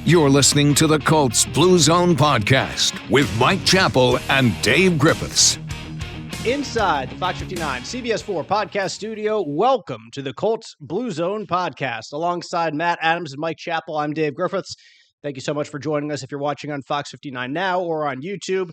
You're listening to the Colts Blue Zone Podcast with Mike Chappell and Dave Griffiths. Inside the Fox 59 CBS 4 podcast studio, welcome to the Colts Blue Zone Podcast. Alongside Matt Adams and Mike Chappell, I'm Dave Griffiths. Thank you so much for joining us if you're watching on Fox 59 now or on YouTube.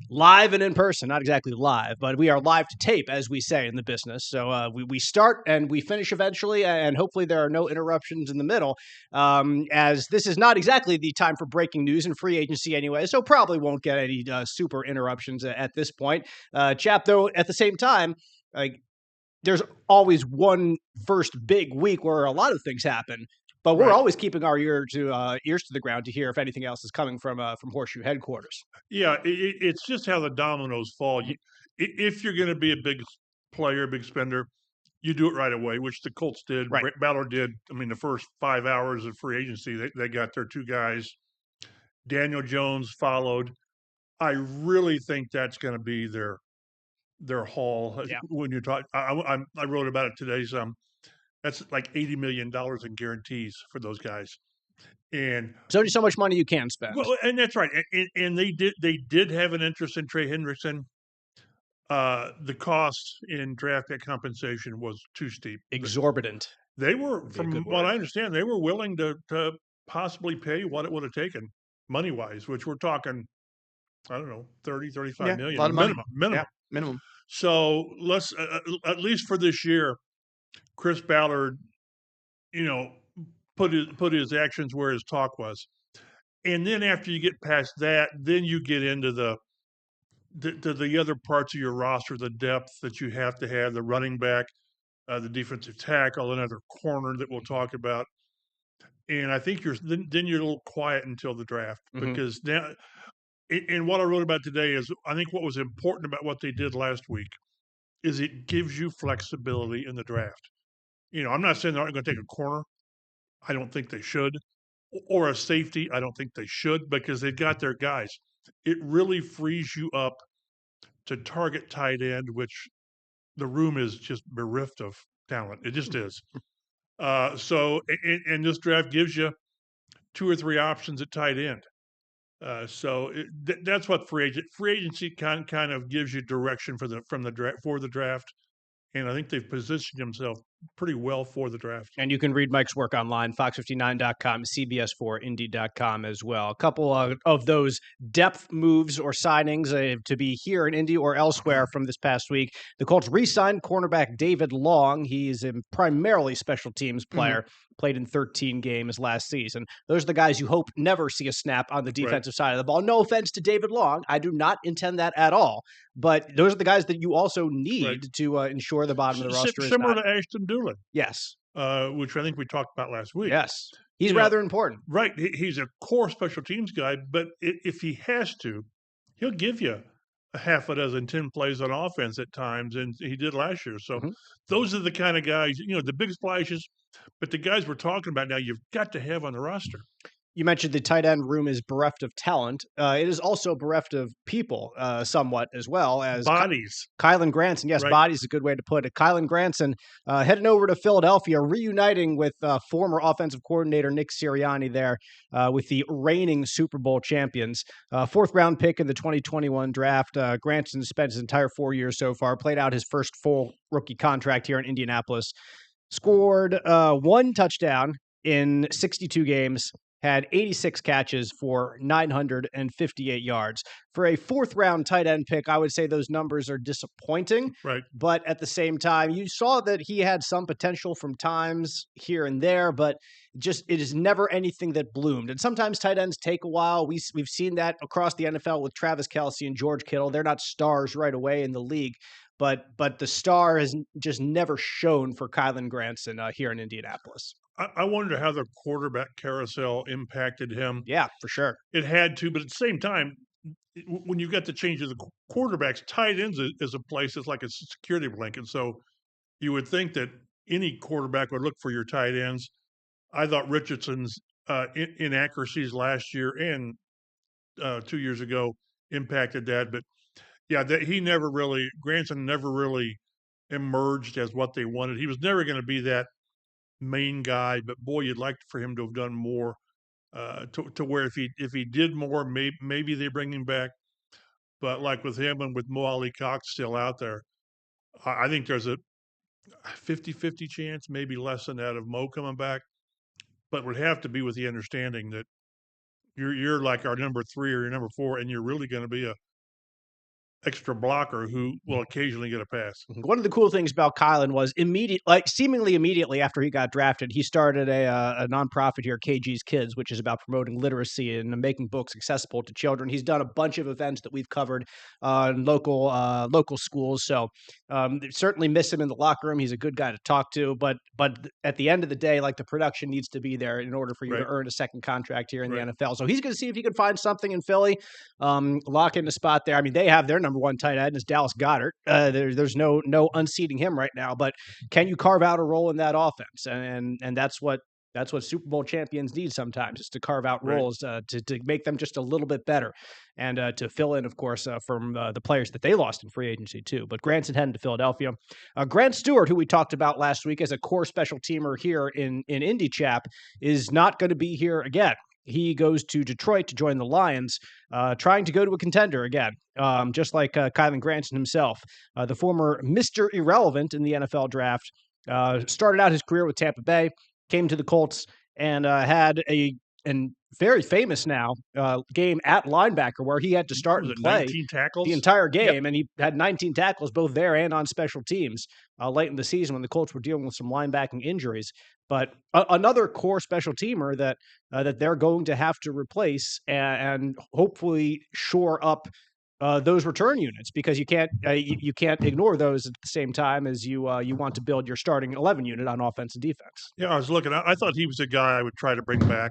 Live and in person, not exactly live, but we are live to tape, as we say in the business. So we start and we finish eventually, and hopefully there are no interruptions in the middle, as this is not exactly the time for breaking news and free agency anyway, so probably won't get any super interruptions at this point. Chap, though, at the same time, there's always one first big week where a lot of things happen. But we're always keeping our ears to the ground to hear if anything else is coming from Horseshoe headquarters. Yeah, it's just how the dominoes fall. If you're going to be a big player, big spender, you do it right away, which the Colts did. Right. Ballard did. I mean, the first 5 hours of free agency, they got their two guys. Daniel Jones followed. I really think that's going to be their haul. Yeah. When you talk, I wrote about it today. That's like $80 million in guarantees for those guys. And so only so much money you can spend. Well, and that's right. And they did have an interest in Trey Hendrickson. The cost in draft compensation was too steep. Exorbitant. They were, from what I understand, they were willing to possibly pay what it would have taken money-wise, which we're talking, I don't know, 30, 35 million. A lot of minimum. Yeah, minimum. So let's, at least for this year, Chris Ballard, put his actions where his talk was. And then after you get past that, then you get into the other parts of your roster, the depth that you have to have, the running back, the defensive tackle, another corner that we'll talk about. And I think you're a little quiet until the draft, because now, and what I wrote about today is, I think what was important about what they did last week is it gives you flexibility in the draft. I'm not saying they're not going to take a corner. I don't think they should. Or a safety, I don't think they should, because they've got their guys. It really frees you up to target tight end, which the room is just bereft of talent. It just is. So this draft gives you 2 or 3 options at tight end. So that's what free agency kind of gives you direction for the draft. And I think they've positioned themselves pretty well for the draft. And you can read Mike's work online, fox59.com, CBS4Indy.com as well. A couple of those depth moves or signings to be here in Indy or elsewhere from this past week. The Colts re-signed cornerback David Long. He's a primarily special teams player, played in 13 games last season. Those are the guys you hope never see a snap on the defensive side of the ball. No offense to David Long. I do not intend that at all. But those are the guys that you also need to ensure the bottom of the roster is similar to Ashton Doolin. Yes. Which I think we talked about last week. Yes. He's rather important. Right. He's a core special teams guy, but if he has to, he'll give you a half a dozen, 10 plays on offense at times, and he did last year. So those are the kind of guys, the big splashes, but the guys we're talking about now, you've got to have on the roster. You mentioned the tight end room is bereft of talent. It is also bereft of people somewhat as well as bodies. Kylan Granson. Yes, bodies is a good way to put it. Kylan Granson heading over to Philadelphia, reuniting with former offensive coordinator Nick Sirianni there with the reigning Super Bowl champions. 4th round pick in the 2021 draft. Granson spent his entire 4 years so far, played out his first full rookie contract here in Indianapolis, scored 1 touchdown in 62 games, had 86 catches for 958 yards. For a 4th round tight end pick, I would say those numbers are disappointing. Right. But at the same time, you saw that he had some potential from times here and there, but it is never anything that bloomed. And sometimes tight ends take a while. We've seen that across the NFL with Travis Kelce and George Kittle. They're not stars right away in the league. But the star has just never shown for Kylan Granson here in Indianapolis. I wonder how the quarterback carousel impacted him. Yeah, for sure. It had to, but at the same time, when you've got the change of the quarterbacks, tight ends is a place that's like a security blanket. So you would think that any quarterback would look for your tight ends. I thought Richardson's inaccuracies last year and 2 years ago impacted that. But yeah, Granson never really emerged as what they wanted. He was never going to be that main guy, but boy, you'd like for him to have done more to where if he did more, maybe they bring him back. But like with him and with Mo Ali Cox still out there, I think there's a 50-50 chance, maybe less than that, of Mo coming back. But would have to be with the understanding that you're like our number 3 or your number 4, and you're really going to be a extra blocker who will occasionally get a pass. One of the cool things about Kylan was seemingly immediately after he got drafted, he started a nonprofit here, KG's Kids, which is about promoting literacy and making books accessible to children. He's done a bunch of events that we've covered in local schools. So certainly miss him in the locker room. He's a good guy to talk to, but at the end of the day, like the production needs to be there in order for you to earn a second contract here in the NFL. So he's going to see if he can find something in Philly, lock in the spot there. I mean, they have their number one tight end is Dallas Goedert. There's no unseating him right now, but can you carve out a role in that offense? And that's what Super Bowl champions need sometimes, is to carve out roles to make them just a little bit better, and to fill in, of course, from the players that they lost in free agency too. But Grant's heading to Philadelphia. Grant Stewart, who we talked about last week as a core special teamer here in Indy, chap, is not going to be here again. He goes to Detroit to join the Lions, trying to go to a contender again, just like Kylan Granson himself. The former Mr. Irrelevant in the NFL draft started out his career with Tampa Bay, came to the Colts, and had a very famous now game at linebacker where he had to start and play 19 tackles? the entire game, and he had 19 tackles both there and on special teams late in the season when the Colts were dealing with some linebacking injuries. But another core special teamer that they're going to have to replace and hopefully shore up those return units, because you can't ignore those at the same time as you want to build your starting 11 unit on offense and defense. Yeah, I was looking. I thought he was a guy I would try to bring back.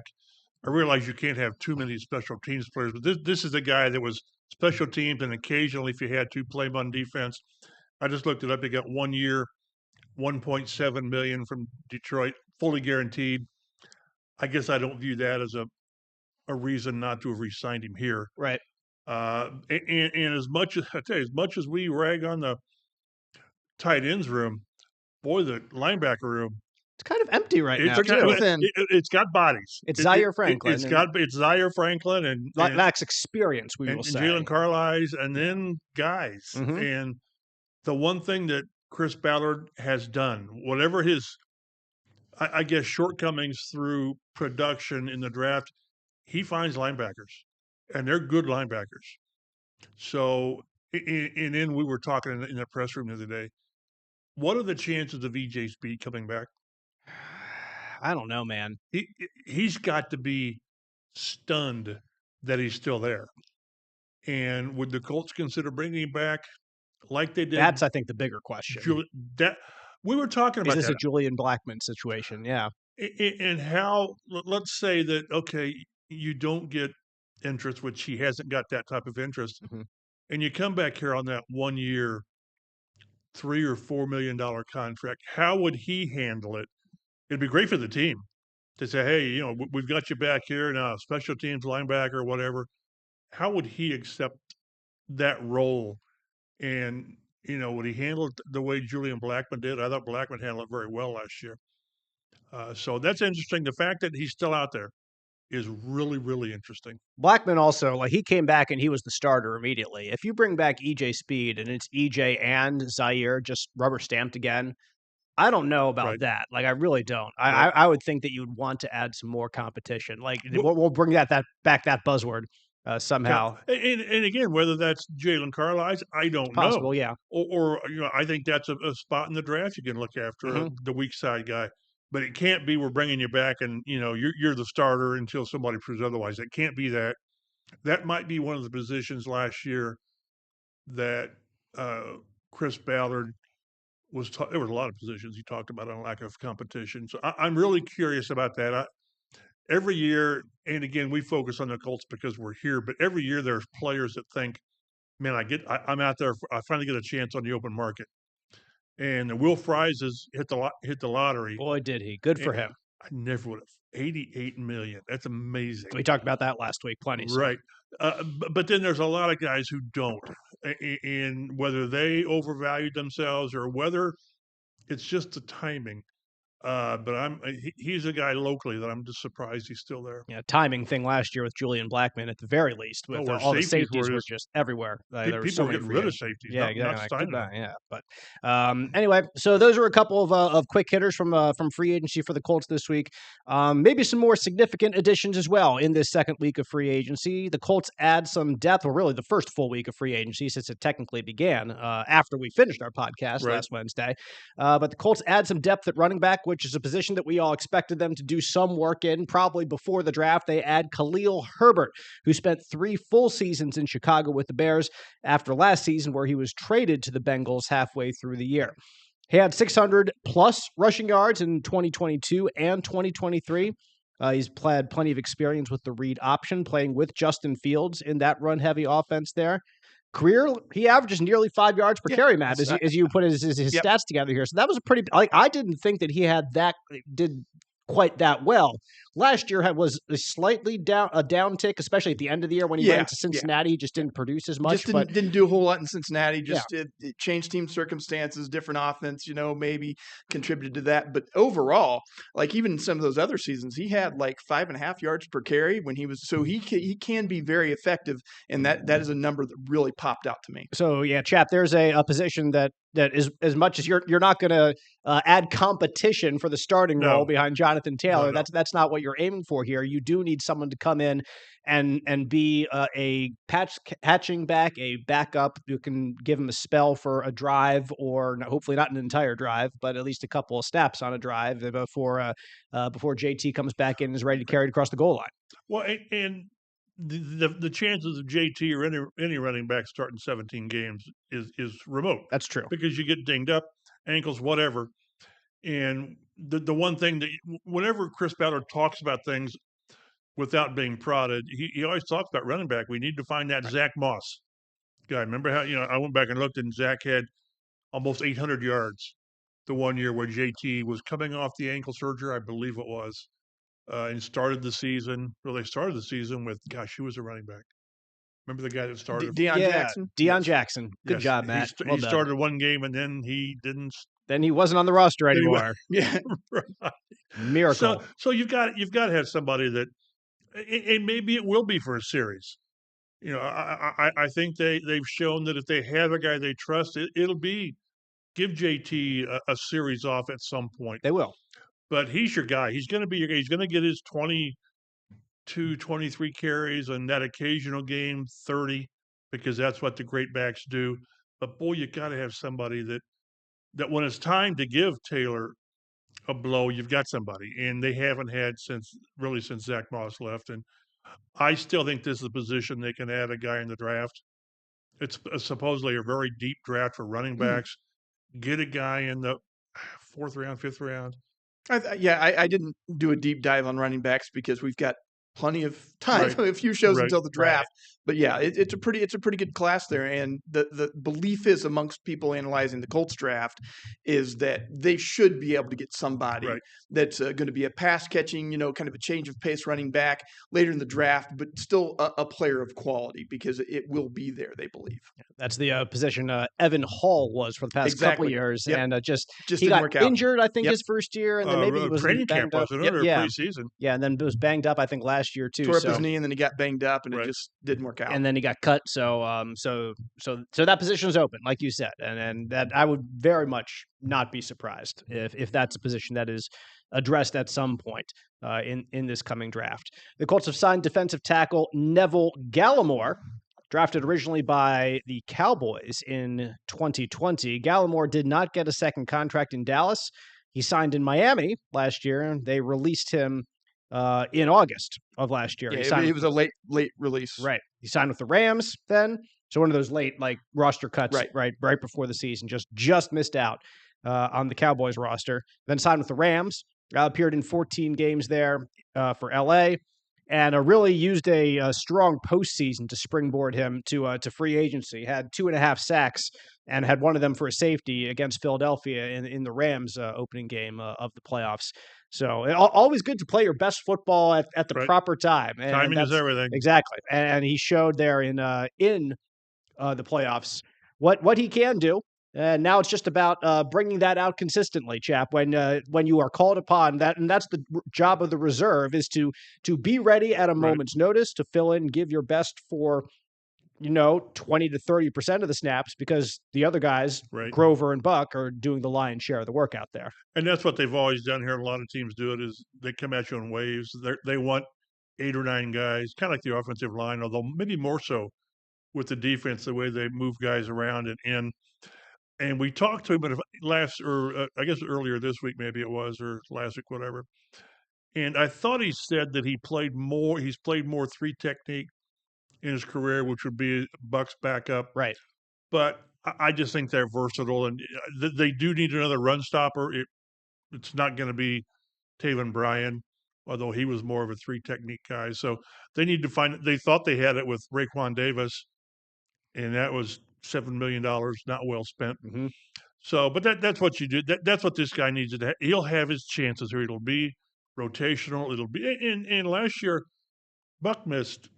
I realize you can't have too many special teams players, but this is a guy that was special teams, and occasionally, if you had to, play him on defense. I just looked it up. He got 1 year, $1.7 million from Detroit, fully guaranteed. I guess I don't view that as a reason not to have re-signed him here. Right. And as much as we rag on the tight ends room, boy, the linebacker room, It's kind of empty right now, it's too. it's got bodies. It's Zaire Franklin. It's Zaire Franklin and lacks experience, we will say. Jalen Carlisle, and then guys. Mhm. And the one thing that Chris Ballard has done, whatever his, I guess, shortcomings through production in the draft, he finds linebackers, and they're good linebackers. So, and then we were talking in the press room the other day. What are the chances of EJ Speed coming back? I don't know, man. He's got to be stunned that he's still there. And would the Colts consider bringing him back like they did? That's, I think, the bigger question. We were talking about Is this that. a Julian Blackmon situation? Yeah. And how, let's say that, okay, you don't get interest, which he hasn't got that type of interest, and you come back here on that 1 year, $3 or $4 million contract. How would he handle it? It'd be great for the team to say, hey, we've got you back here now, special teams linebacker, whatever. How would he accept that role? And, would he handle it the way Julian Blackmon did? I thought Blackmon handled it very well last year. So that's interesting. The fact that he's still out there is really, really interesting. Blackmon also, he came back and he was the starter immediately. If you bring back EJ Speed and it's EJ and Zaire just rubber stamped again, I don't know about that. I really don't. I would think that you would want to add some more competition. We'll bring that buzzword somehow. And again, whether that's Jalen Carlisle, I don't know. Possible, yeah. Or I think that's a spot in the draft you can look after, the weak side guy. But it can't be we're bringing you back and, you're the starter until somebody proves otherwise. It can't be that. That might be one of the positions last year that Chris Ballard there was a lot of positions he talked about on lack of competition. So I'm really curious about that. Every year, and again, we focus on the Colts because we're here, but every year there's players that think, man, I'm out there, I finally get a chance on the open market. And Will Fries has hit the lottery. Boy, did he. Good for him. I never would have. $88 million. That's amazing. We talked about that last week, plenty. Right. But then there's a lot of guys who don't. And whether they overvalued themselves or whether it's just the timing. But he's a guy locally that I'm just surprised he's still there. Yeah, timing thing last year with Julian Blackman at the very least. With Where all the safeties safeties were were just just everywhere. There were people so were many getting free rid of agents. safeties, Yeah, not exactly. Like, signing goodbye. them. Yeah, but anyway, so those are a couple of quick hitters from free agency for the Colts this week. Maybe some more significant additions as well in this second week of free agency. The Colts add some depth, or really the first full week of free agency since it technically began after we finished our podcast Right. last Wednesday. But the Colts add some depth at running back, which is a position that we all expected them to do some work in. Probably before the draft, they add Khalil Herbert, who spent 3 full seasons in Chicago with the Bears after last season, where he was traded to the Bengals halfway through the year. He had 600 plus rushing yards in 2022 and 2023. He's had plenty of experience with the read option, playing with Justin Fields in that run-heavy offense there. Career, he averages nearly 5 yards per carry, Matt, as you put his Yep. stats together here. So that was a pretty, like, I didn't think that he did quite that well. Last year was a slightly downtick, especially at the end of the year when he went to Cincinnati. He just didn't produce as much. Just didn't do a whole lot in Cincinnati. Yeah. It changed team circumstances, different offense, maybe contributed to that. But overall, like even in some of those other seasons, he had like 5.5 yards per carry when he was. So he can be very effective, and that is a number that really popped out to me. So yeah, Chap, there's a position that is, as much as you're not going to add competition for the starting role behind Jonathan Taylor. No. That's not what you're aiming for here. You do need someone to come in and be a patching back, a backup who can give him a spell for a drive, or hopefully not an entire drive, but at least a couple of snaps on a drive before JT comes back in and is ready to carry it across the goal line. Well, and the chances of JT or any running back starting 17 games is remote. That's true. Because you get dinged up, ankles, whatever. And the one thing that whenever Chris Ballard talks about things without being prodded, he always talks about running back. We need to find that Zach Moss guy. Remember how I went back and looked, and Zach had almost 800 yards the one year where JT was coming off the ankle surgery, I believe it was, and started the season. Well, they started the season with, who was a running back? Remember the guy that started? Deion Jackson? Deion Jackson. Good job, Matt. He started one game, and then he didn't. Then he wasn't on the roster anymore. Yeah. Right. Miracle. So you've got to have somebody that, and maybe it will be for a series. I think they've shown that if they have a guy they trust, it'll be give JT a series off at some point. They will. But he's your guy. He's going to be your guy. He's going to get his 22, 23 carries, and that occasional game 30, because that's what the great backs do. But boy, you got to have somebody that when it's time to give Taylor a blow, you've got somebody, and they haven't had since Zach Moss left. And I still think this is a position they can add a guy in the draft. It's supposedly a very deep draft for running backs. Get a guy in the 4th round, 5th round. I didn't do a deep dive on running backs because we've got plenty of time, a few shows until the draft. But yeah, it's a pretty good class there. And the belief is amongst people analyzing the Colts draft is that they should be able to get somebody that's going to be a pass catching, kind of a change of pace running back later in the draft, but still a player of quality because it will be there, they believe. That's the position Evan Hall was for the past couple of years. Yep. And just he didn't got work out. Injured, I think, his first year. And then maybe he was training camp, wasn't it? Or preseason. Yeah, and then it was banged up, I think, last year too. Tore up his knee, and then he got banged up, and it just didn't work out. And then he got cut. So that position is open, like you said, and that I would very much not be surprised if that's a position that is addressed at some point in this coming draft. The Colts have signed defensive tackle Neville Gallimore, drafted originally by the Cowboys in 2020. Gallimore did not get a second contract in Dallas. He signed in Miami last year, and they released him in August of last year. Yeah, it was a late release. Right. He signed with the Rams then. So one of those late roster cuts right before the season. Just missed out on the Cowboys roster. Then signed with the Rams. Appeared in 14 games there for LA. And really used a strong postseason to springboard him to free agency. Had 2.5 sacks and had one of them for a safety against Philadelphia in the Rams opening game of the playoffs. So always good to play your best football at the proper time. And timing is everything. Exactly, and he showed there in the playoffs what he can do. And now it's just about bringing that out consistently, chap. When you are called upon, and that's the job of the reserve, is to be ready at a moment's notice, to fill in, give your best for 20 to 30% of the snaps, because the other guys, Grover and Buck, are doing the lion's share of the work out there. And that's what they've always done here. A lot of teams do it, is they come at you in waves. They want 8 or 9 guys, kind of like the offensive line, although maybe more so with the defense, the way they move guys around and in. And we talked to him I guess earlier this week, maybe it was, or last week, whatever. And I thought he said that he's played more 3 technique in his career, which would be Buck's backup. Right. But I just think they're versatile, and they do need another run stopper. It's not going to be Taven Bryan, although he was more of a 3 technique guy. So they need to find. They thought they had it with Raekwon Davis, and that was $7 million, not well spent. Mm-hmm. So, but that's what you do. That's what this guy needs to. He'll have his chances here. It'll be rotational. It'll be. And last year, Buck missed,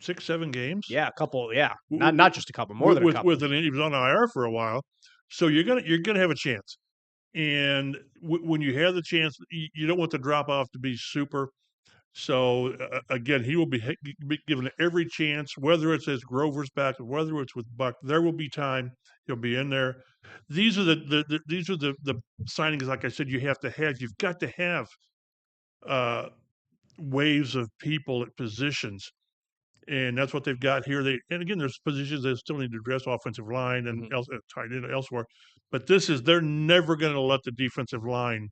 6, 7 games. Yeah, a couple. Yeah, not just a couple, more than a couple. He was on IR for a while, so you're gonna have a chance. And when you have the chance, you don't want the drop off to be super. So again, he will be given every chance, whether it's as Grover's back, or whether it's with Buck. There will be time. He'll be in there. These are the signings. Like I said, you have to have. You've got to have waves of people at positions. And that's what they've got here. And again, there's positions that still need to address, offensive line and tight end elsewhere. But they're never going to let the defensive line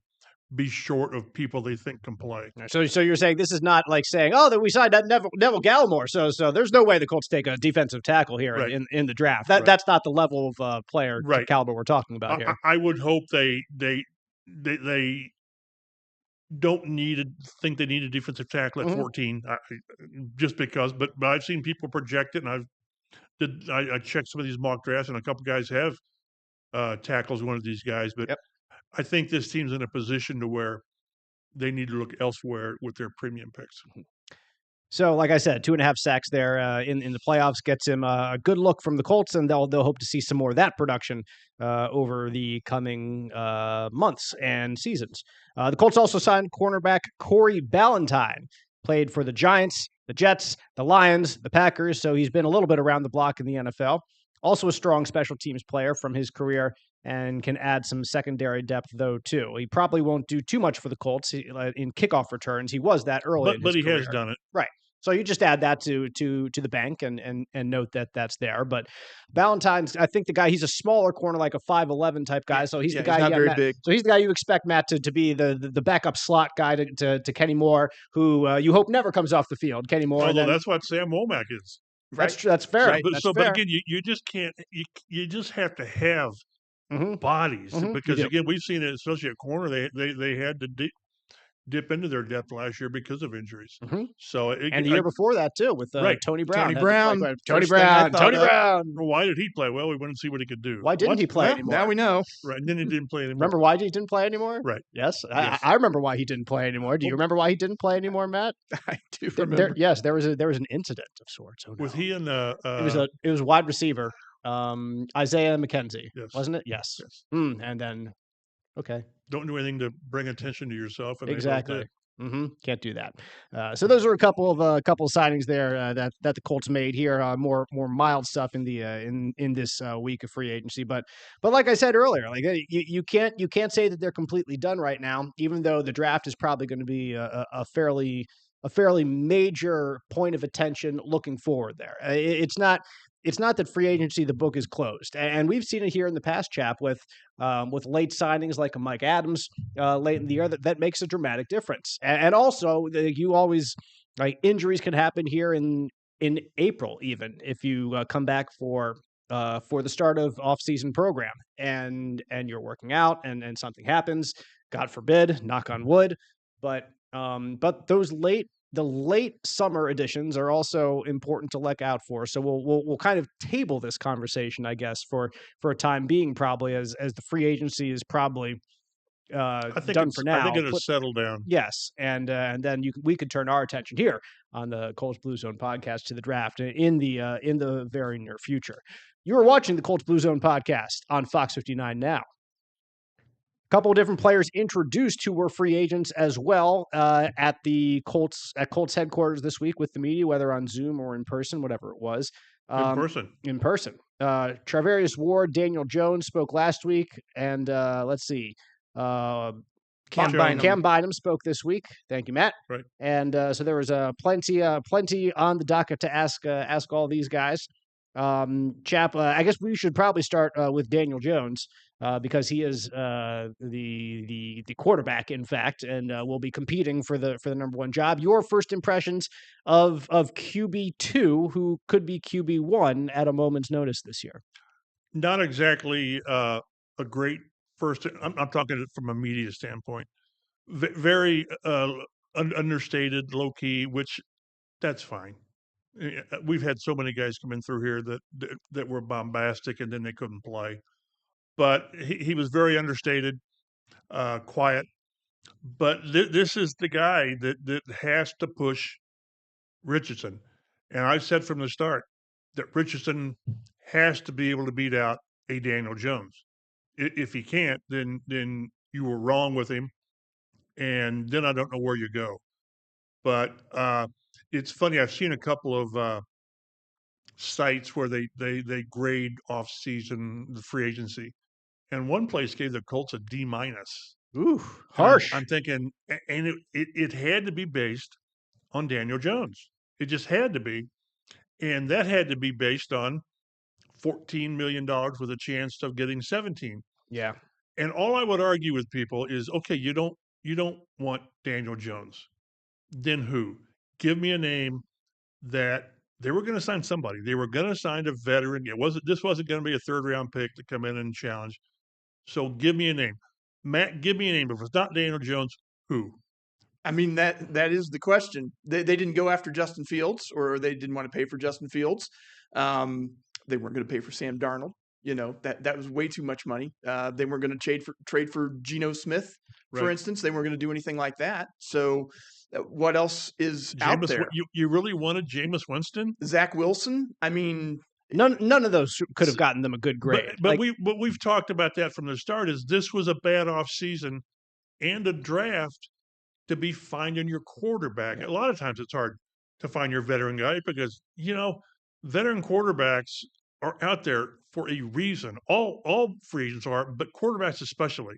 be short of people they think can play. So you're saying this is not like saying, that we signed that Neville Gallimore, so there's no way the Colts take a defensive tackle here in the draft. That's not the level of player caliber we're talking about here. I would hope they don't think they need a defensive tackle at 14, just because. But I've seen people project it, and I checked some of these mock drafts, and a couple guys have tackles one of these guys. But I think this team's in a position to where they need to look elsewhere with their premium picks. So, like I said, 2.5 sacks there in the playoffs gets him a good look from the Colts, and they'll hope to see some more of that production over the coming months and seasons. The Colts also signed cornerback Corey Ballentine, played for the Giants, the Jets, the Lions, the Packers, so he's been a little bit around the block in the NFL. Also a strong special teams player from his career, and can add some secondary depth, though, too. He probably won't do too much for the Colts in kickoff returns. He was that early in his career. But he has done it. Right. So you just add that to the bank and note that that's there. But Ballentine's, I think he's a smaller corner, like a 5'11" type guy. So he's the guy. He's not very big. So he's the guy you expect, Matt, to be the backup slot guy to Kenny Moore, who you hope never comes off the field. Kenny Moore. Although that's what Sam Womack is. Right. That's fair. Right. But again, you just can't. You just have to have bodies, because again, we've seen it, especially at corner. They had to dip into their depth last year because of injuries. So and the year before that too, with Tony Brown. Tony Brown. Why did he play? Well, we wanted to see what he could do. Why didn't he play anymore? Now we know. Right, and then he didn't play anymore. Remember why he didn't play anymore? Right. Yes. I remember why he didn't play anymore. Do you remember why he didn't play anymore, Matt? I do remember. There was an incident of sorts. Oh, no. Was he in the? It was wide receiver, Isaiah McKenzie, wasn't it? Yes. And then, okay. Don't do anything to bring attention to yourself. And exactly. Can't do that. So those are a couple of signings there that the Colts made here. More mild stuff in the in this week of free agency. But like I said earlier, like you can't say that they're completely done right now, even though the draft is probably going to be a fairly major point of attention looking forward there. It's not that free agency, the book is closed. And we've seen it here in the past, chap, with late signings like a Mike Adams late in the year, that makes a dramatic difference. And also, you always, injuries can happen here in April, even if you come back for the start of off-season program and you're working out and something happens, God forbid, knock on wood. But the late summer editions are also important to look out for. So we'll kind of table this conversation, I guess, for a time being, probably as the free agency is probably done for now. I think it'll settle down. Yes, and then we could turn our attention here on the Colts Blue Zone podcast to the draft in the very near future. You are watching the Colts Blue Zone podcast on Fox 59 now. A couple of different players introduced who were free agents as well at Colts headquarters this week with the media, whether on Zoom or in person, whatever it was. In person. Charvarius Ward, Daniel Jones spoke last week, and let's see. Cam Bynum spoke this week. Thank you, Matt. Right. And so there was plenty on the docket to ask all these guys. Chap, I guess we should probably start with Daniel Jones because he is the quarterback, in fact, and will be competing for the number one job. Your first impressions of QB2, who could be QB1 at a moment's notice this year? Not exactly a great first. I'm talking from a media standpoint. Very understated, low key, which that's fine. We've had so many guys come in through here that were bombastic and then they couldn't play. But he was very understated, quiet. But this is the guy that has to push Richardson. And I said from the start that Richardson has to be able to beat out a Daniel Jones. If he can't, then you were wrong with him. And then I don't know where you go. But it's funny. I've seen a couple of sites where they grade off season the free agency, and one place gave the Colts a D-. Ooh, harsh. I'm thinking, and it had to be based on Daniel Jones. It just had to be, and that had to be based on $14 million with a chance of getting 17. Yeah. And all I would argue with people is, okay, you don't want Daniel Jones. Then who? Give me a name that they were going to sign somebody. They were going to sign a veteran. This wasn't going to be a third-round pick to come in and challenge. So give me a name. Matt, give me a name. If it's not Daniel Jones, who? I mean, that is the question. They didn't go after Justin Fields, or they didn't want to pay for Justin Fields. They weren't going to pay for Sam Darnold. You know, that was way too much money. They weren't going to trade for Geno Smith, for instance. They weren't going to do anything like that. So what else is out there? You really wanted Jameis Winston? Zach Wilson? I mean, none of those could have gotten them a good grade. But we've talked about that from the start. Is this was a bad offseason and a draft to be finding your quarterback. Yeah. A lot of times it's hard to find your veteran guy because, veteran quarterbacks are out there for a reason. All free agents are, but quarterbacks especially.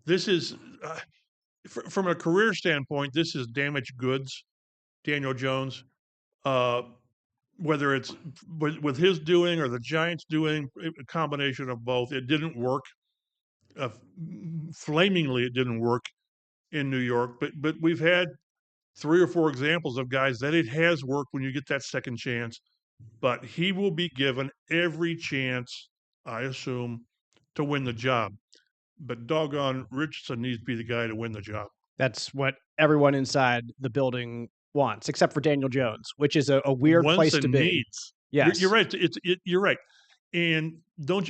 This is, from a career standpoint, this is damaged goods, Daniel Jones. Whether it's with his doing or the Giants doing, a combination of both. It didn't work. Flamingly, it didn't work in New York. But we've had 3 or 4 examples of guys that it has worked when you get that second chance. But he will be given every chance, I assume, to win the job. But doggone, Richardson needs to be the guy to win the job. That's what everyone inside the building wants, except for Daniel Jones, which is a weird place to be. Needs. Yes, you're right. You're right. And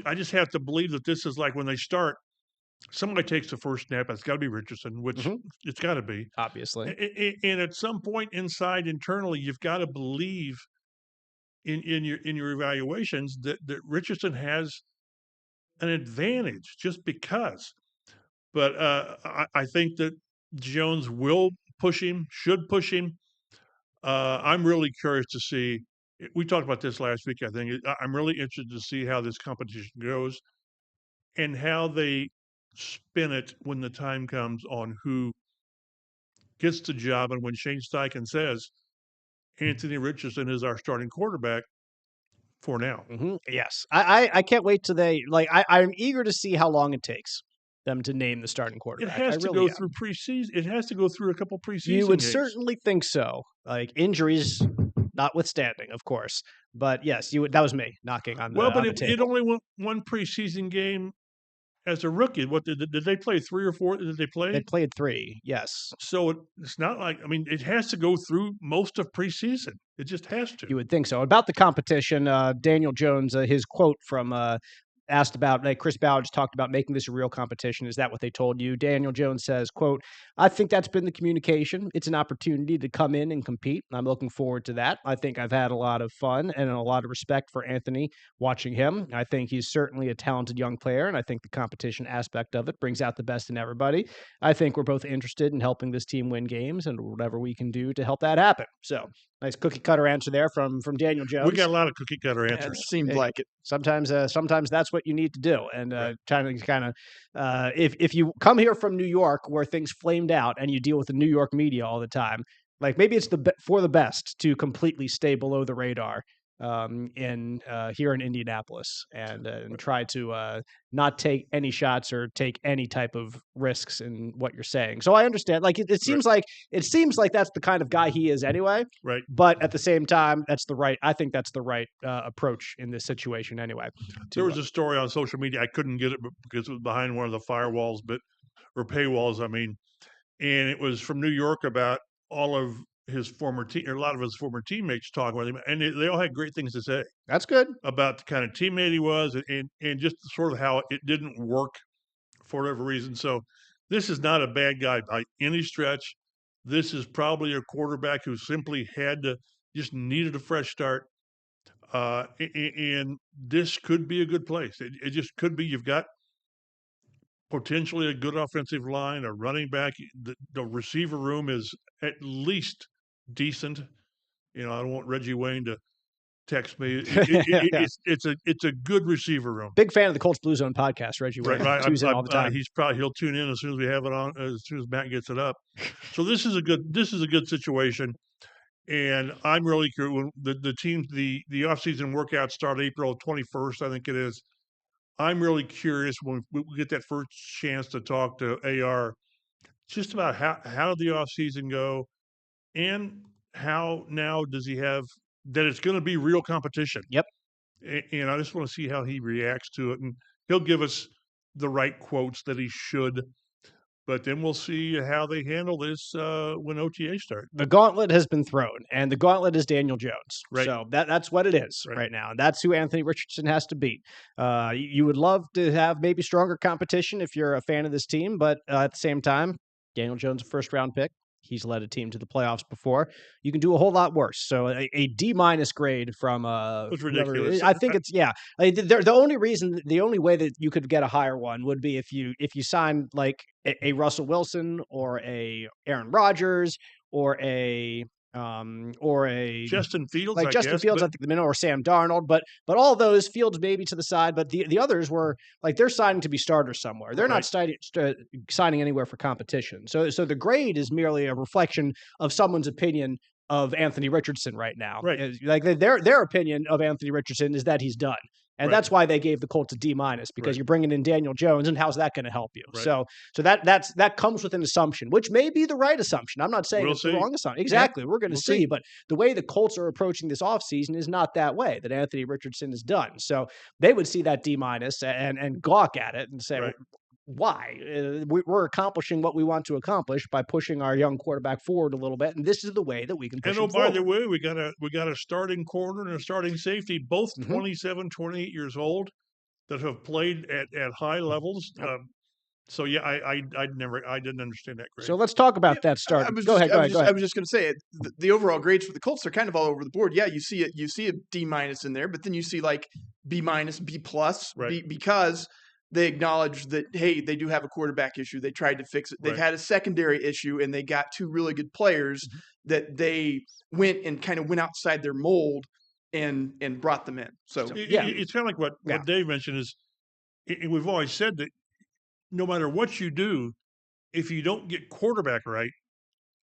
I just have to believe that this is like when they start. Somebody takes the first snap. It's got to be Richardson, which it's got to be, obviously. And at some point internally, you've got to believe in your evaluations that Richardson has an advantage just because. But I think that Jones will push him, should push him. I'm really curious to see. We talked about this last week, I think. I'm really interested to see how this competition goes and how they spin it when the time comes on who gets the job. And when Shane Steichen says Anthony Richardson is our starting quarterback for now. Mm-hmm. Yes. I can't wait till I'm eager to see how long it takes them to name the starting quarterback. It has to go through preseason. It has to go through a couple preseason You would games. certainly think so. Like injuries notwithstanding, of course. But yes, that was me knocking on the Well, but table. it only went one preseason game as a rookie. What did they play? 3 or 4? Did they play? They played 3, yes. So it's not like, it has to go through most of preseason. It just has to. You would think so. About the competition, Daniel Jones, his quote from asked about, like Chris Ballard just talked about making this a real competition. Is that what they told you? Daniel Jones says, quote, I think that's been the communication. It's an opportunity to come in and compete. I'm looking forward to that. I think I've had a lot of fun and a lot of respect for Anthony watching him. I think he's certainly a talented young player, and I think the competition aspect of it brings out the best in everybody. I think we're both interested in helping this team win games and whatever we can do to help that happen. So nice cookie cutter answer there from Daniel Jones. We got a lot of cookie cutter answers. It seems like it. Sometimes that's what you need to do. And trying to kind of, if you come here from New York where things flamed out and you deal with the New York media all the time, like maybe it's for the best to completely stay below the radar here in Indianapolis and try to not take any shots or take any type of risks in what you're saying. So I understand. Like it seems like that's the kind of guy he is anyway. Right. But at the same time, I think that's the right approach in this situation anyway. There was a story on social media. I couldn't get it because it was behind one of the firewalls, or paywalls. I mean, and it was from New York about all of his a lot of his former teammates talking with him, and they all had great things to say. That's good. About the kind of teammate he was, and just sort of how it didn't work for whatever reason. So this is not a bad guy by any stretch. This is probably a quarterback who simply just needed a fresh start. And this could be a good place. It just could be. You've got potentially a good offensive line, a running back. The receiver room is at least decent. I don't want Reggie Wayne to text me. It's a good receiver room. Big fan of the Colts Blue Zone podcast, Reggie Wayne. Right. Tunes in all the time. He'll tune in as soon as we have it on, as soon as Matt gets it up. So this is a good situation. And I'm really curious when the teams, the offseason workouts start April 21st, I think it is. I'm really curious when we get that first chance to talk to AR just about how did the offseason go and how now does he have that it's going to be real competition. Yep. And I just want to see how he reacts to it. And he'll give us the right quotes that he should. But then we'll see how they handle this when OTA starts. The gauntlet has been thrown, and the gauntlet is Daniel Jones. Right. So that's what it is right now. And that's who Anthony Richardson has to beat. You would love to have maybe stronger competition if you're a fan of this team, but at the same time, Daniel Jones, a first-round pick. He's led a team to the playoffs before. You can do a whole lot worse. So a D- grade from it's ridiculous. I think it's the only way that you could get a higher one would be if you sign like a Russell Wilson or a Aaron Rodgers or a Justin Fields, like Justin Fields, I think the minute, or Sam Darnold, but all those Fields maybe to the side, but the others were like they're signing to be starters somewhere. They're not signing anywhere for competition. So the grade is merely a reflection of someone's opinion of Anthony Richardson right now. Right. Like their opinion of Anthony Richardson is that he's done. And that's why they gave the Colts a D-, because you're bringing in Daniel Jones, and how's that going to help you? Right. So that comes with an assumption, which may be the right assumption. I'm not saying it's the wrong assumption. Exactly. Yeah. We're going to see. But the way the Colts are approaching this offseason is not that way, that Anthony Richardson is done. So they would see that D- and gawk at it and say, why? We're accomplishing what we want to accomplish by pushing our young quarterback forward a little bit, and this is the way that we can push him forward. By the way, we got a starting corner and a starting safety, both 27, 28 years old, that have played at high levels. Yep. So yeah, I didn't understand that grade. So let's talk about that start. Go ahead. I was just going to say the overall grades for the Colts are kind of all over the board. Yeah, you see a D- in there, but then you see like B-, B+, because they acknowledge that, hey, they do have a quarterback issue. They tried to fix it. They've had a secondary issue, and they got two really good players that they went outside their mold and brought them in. So it's kind of like what Dave mentioned is, and we've always said that no matter what you do, if you don't get quarterback right,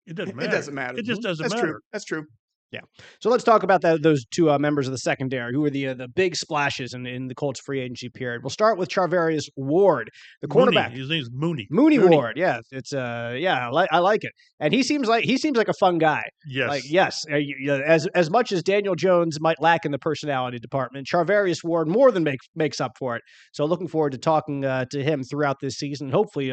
it doesn't matter. It doesn't matter. It just doesn't matter. That's true. Yeah. So let's talk about those two members of the secondary who were the big splashes in the Colts free agency period. We'll start with Charvarius Ward, the quarterback. His name's Mooney. Mooney Ward. Yeah. It's I like it. And he seems like a fun guy. Yes. As much as Daniel Jones might lack in the personality department, Charvarius Ward more than makes up for it. So looking forward to talking to him throughout this season, hopefully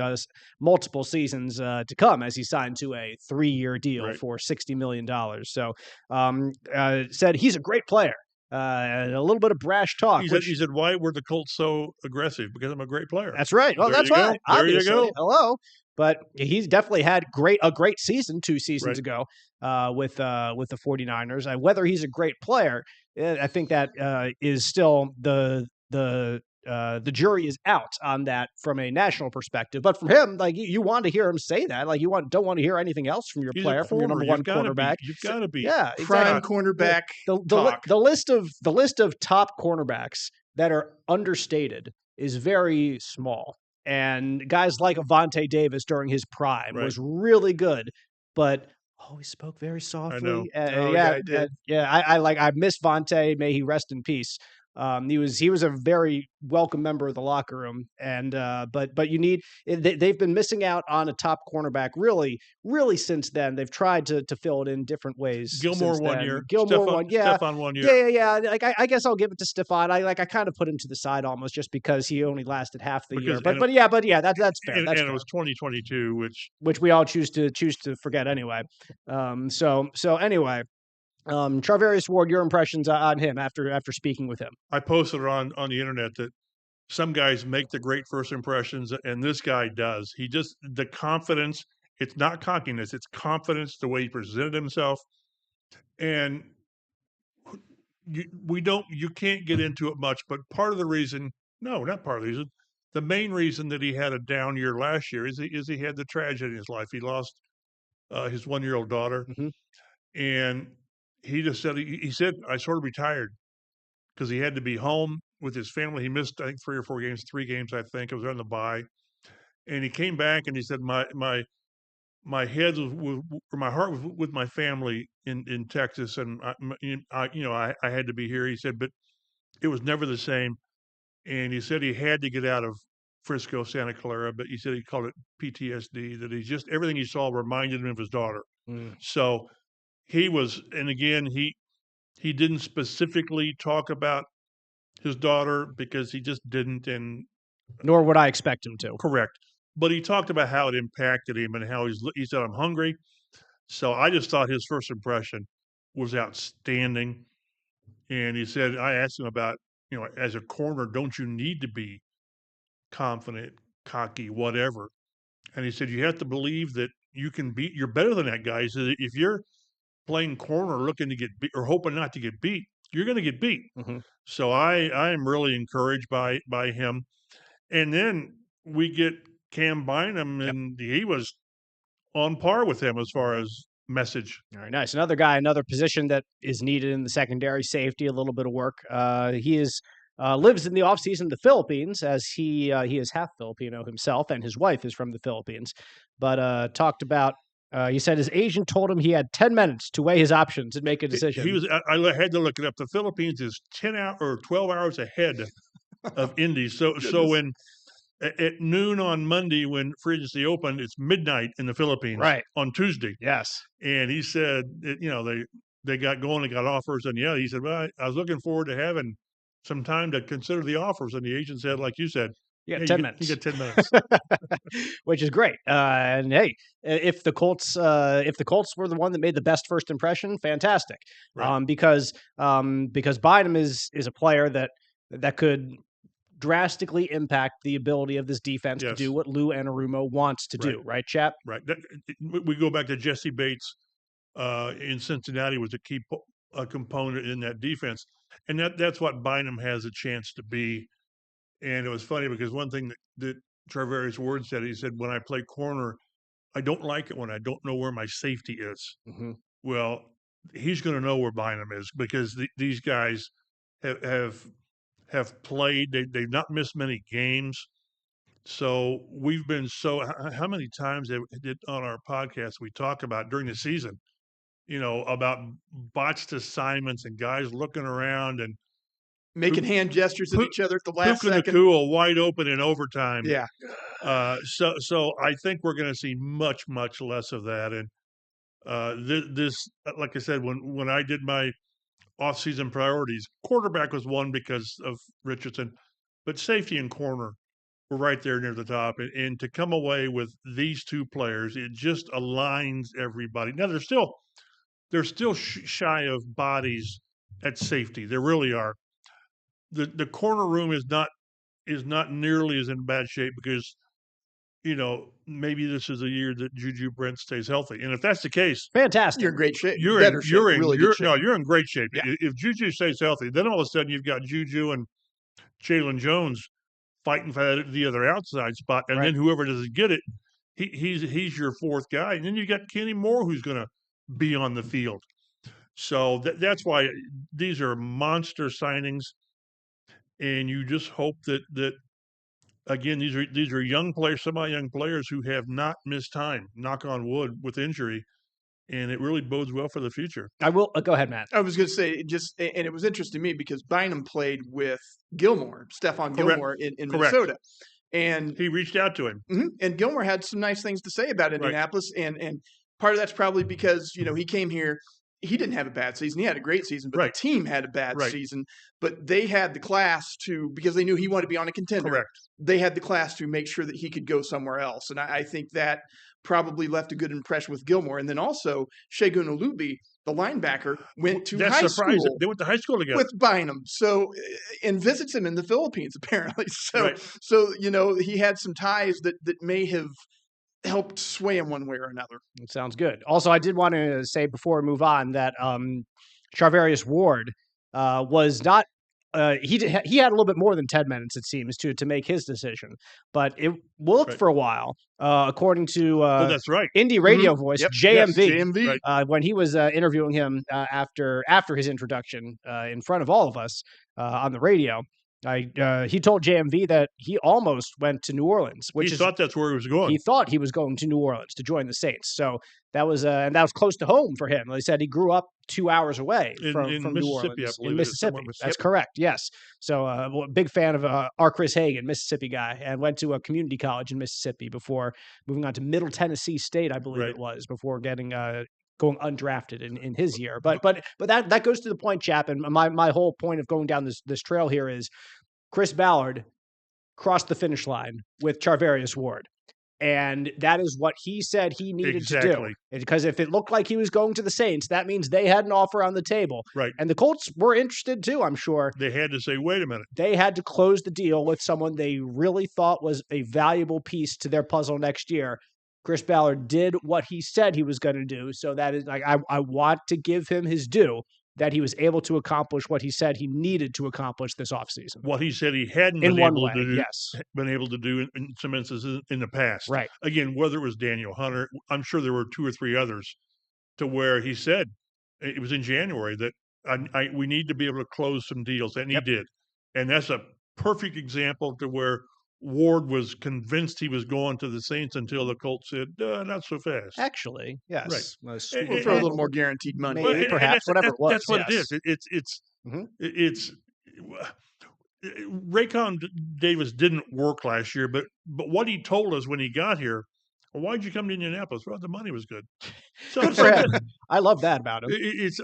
multiple seasons to come, as he signed to a 3-year deal for $60 million. So said he's a great player. and a little bit of brash talk. He said, why were the Colts so aggressive? Because I'm a great player. That's right. Well, there that's you right. Go. There Obviously. you go. Hello. But he's definitely had a great season 2 seasons ago with the 49ers. Whether he's a great player, I think that is still the jury is out on that from a national perspective. But from him, like you want to hear him say that. Like don't want to hear anything else from your player, from your number one cornerback. You've got to be. Yeah, prime exactly. cornerback. The list of top cornerbacks that are understated is very small. And guys like Avante Davis during his prime was really good, but he spoke very softly. I know. I did. I miss Vontae. May he rest in peace. He was a very welcome member of the locker room, and but they've been missing out on a top cornerback really since then. They've tried to fill it in different ways. Gilmore 1 year, Stephon 1 year, yeah. Like I guess I'll give it to Stephon. I kind of put him to the side almost just because he only lasted half the year. But yeah, that's fair. And it was 2022, which we all choose to forget anyway. So anyway. Charvarius Ward, your impressions on him after speaking with him. I posted on the internet that some guys make the great first impressions, and this guy does. He just, the confidence, it's not cockiness, it's confidence, the way he presented himself. And you can't get into it much, but part of the reason, no, not part of the reason, the main reason that he had a down year last year is he had the tragedy in his life. He lost his 1-year-old daughter. Mm-hmm. And he just said, he said, I sort of retired because he had to be home with his family. He missed, I think, 3 or 4 games, 3 games, I think. It was on the bye. And he came back and he said, my head was or my heart was with my family in Texas. And I had to be here. He said, but it was never the same. And he said he had to get out of Frisco, Santa Clara, but he said he called it PTSD, that everything he saw reminded him of his daughter. So he was, and again, he didn't specifically talk about his daughter because he just didn't, and nor would I expect him to. Correct, but he talked about how it impacted him and how he said, "I'm hungry." So I just thought his first impression was outstanding, and he said, I asked him about, as a corner, don't you need to be confident, cocky, whatever? And he said, you have to believe that you're better than that guy. He said, if you're playing corner looking to get beat or hoping not to get beat, you're going to get beat. Mm-hmm. So I am really encouraged by him. And then we get Cam Bynum, and he was on par with him as far as message. All right, nice. Another guy, another position that is needed in the secondary, safety, a little bit of work. He lives in the offseason in the Philippines, as he is half Filipino himself, and his wife is from the Philippines. But talked about, he said his agent told him he had 10 minutes to weigh his options and make a decision. I had to look it up. The Philippines is 10 hours or 12 hours ahead of Indy. So when at noon on Monday, when free agency opened, it's midnight in the Philippines. Right. On Tuesday. Yes. And he said, they got going, they got offers, and he said, well, I was looking forward to having some time to consider the offers. And the agent said, like you said, you got 10 minutes. You get 10 minutes, which is great. And hey, if the Colts were the one that made the best first impression, fantastic. Right. Because Bynum is a player that could drastically impact the ability of this defense to do what Lou Anarumo wants to do. Right, chap? Right. We go back to Jesse Bates in Cincinnati was a key component in that defense, and that's what Bynum has a chance to be. And it was funny because one thing that Charvarius Ward said, he said, when I play corner, I don't like it when I don't know where my safety is. Mm-hmm. Well, he's going to know where Bynum is because these guys have played. They've not missed many games. So we've been how many times on our podcast we talk about during the season, about botched assignments and guys looking around and making hand gestures at each other at the last second. Nakua wide open in overtime. Yeah. So I think we're going to see much, much less of that. And this, like I said, when I did my off-season priorities, quarterback was one because of Richardson, but safety and corner were right there near the top. And to come away with these two players, it just aligns everybody. Now they're still shy of bodies at safety. There really are. The corner room is not nearly as in bad shape because maybe this is a year that Juju Brent stays healthy. And if that's the case, fantastic. You're in great shape. You're in great shape. Yeah. If Juju stays healthy, then all of a sudden you've got Juju and Jalen Jones fighting for the other outside spot, and then whoever doesn't get it, he's your fourth guy. And then you got Kenny Moore who's going to be on the field. So that's why these are monster signings, and you just hope that again, these are young players, semi-young players who have not missed time, knock on wood, with injury, and it really bodes well for the future. I will go ahead, Matt. I was going to say and it was interesting to me because Bynum played with Gilmore, Stephon Gilmore in Minnesota, and he reached out to him. Mm-hmm, and Gilmore had some nice things to say about Indianapolis, and part of that's probably because he came here. He didn't have a bad season. He had a great season, but the team had a bad season. But they had the class because they knew he wanted to be on a contender. Correct. They had the class to make sure that he could go somewhere else. And I think that probably left a good impression with Gilmore. And then also, Segun Olubi, the linebacker, went to high school. They went to high school together. With Bynum. So, and visits him in the Philippines, apparently. So he had some ties that may have helped sway him one way or another. It sounds good. Also, I did want to say before we move on that Charvarius Ward was not. He had a little bit more than 10 minutes, it seems, to make his decision, but it worked for a while, according to that's right. Indy radio voice JMV. Yes, JMV. When he was interviewing him after his introduction in front of all of us on the radio. He told JMV that he almost went to New Orleans, he thought that's where he was going. He thought he was going to New Orleans to join the Saints. So that was close to home for him. He said he grew up 2 hours away from New Orleans in Mississippi. That's correct. Yes. So big fan of our Chris Hagan, Mississippi guy, and went to a community college in Mississippi before moving on to Middle Tennessee State, I believe it was, before getting going undrafted in his year. But that goes to the point, Chap, and my whole point of going down this trail here is Chris Ballard crossed the finish line with Charvarius Ward. And that is what he said he needed to do. Because if it looked like he was going to the Saints, that means they had an offer on the table. Right. And the Colts were interested too, I'm sure. They had to say, wait a minute. They had to close the deal with someone they really thought was a valuable piece to their puzzle next year. Chris Ballard did what he said he was going to do. So that is I want to give him his due that he was able to accomplish what he said he needed to accomplish this offseason. What he said he hadn't been able to do in some instances in the past. Right. Again, whether it was Daniel Hunter, I'm sure there were 2 or 3 others to where he said, it was in January, that we need to be able to close some deals, and he did. And that's a perfect example to where Ward was convinced he was going to the Saints until the Colts said, not so fast. Actually, yes. Right. We'll throw a little more guaranteed money. Maybe, perhaps, whatever it was. That's what it is. It's Raycon Davis didn't work last year, but what he told us when he got here, why'd you come to Indianapolis? Well, the money was good. So, good for him. I love that about him. It's